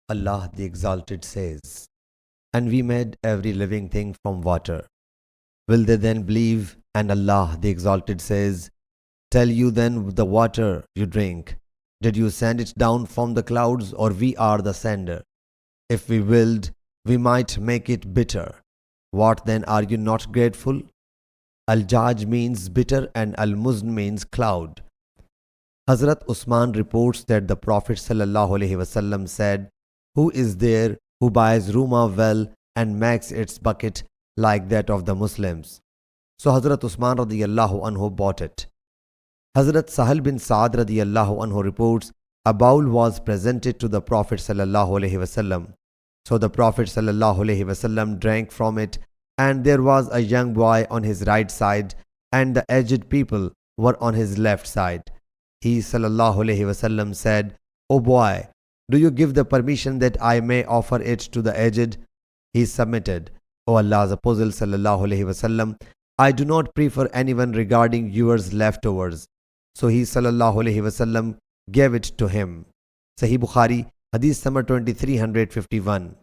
Allah the Exalted says, "And we made every living thing from water." Will they then believe? And Allah the Exalted says, "Tell you then the water you drink, did you send it down from the clouds, or we are the sender? If we willed, we might make it bitter. What then, are you not grateful?" Al-Jaj means bitter and Al-Muzn means cloud. Hazrat Usman reports that the Prophet ﷺ said, "Who is there who buys Ruma well and makes its bucket like that of the Muslims?" So Hazrat Usman radiyallahu anhu bought it. Hazrat Sahal bin Sa'ad radiyallahu anhu reports, a bowl was presented to the Prophet ﷺ. So the Prophet ﷺ drank from it, and there was a young boy on his right side, and the aged people were on his left side. He ﷺ said, "O boy, do you give the permission that I may offer it to the aged?" He submitted. "O Allah's Apostle ﷺ, I do not prefer anyone regarding yours leftovers." So he ﷺ gave it to him. Sahih Bukhari, Hadith number 2351.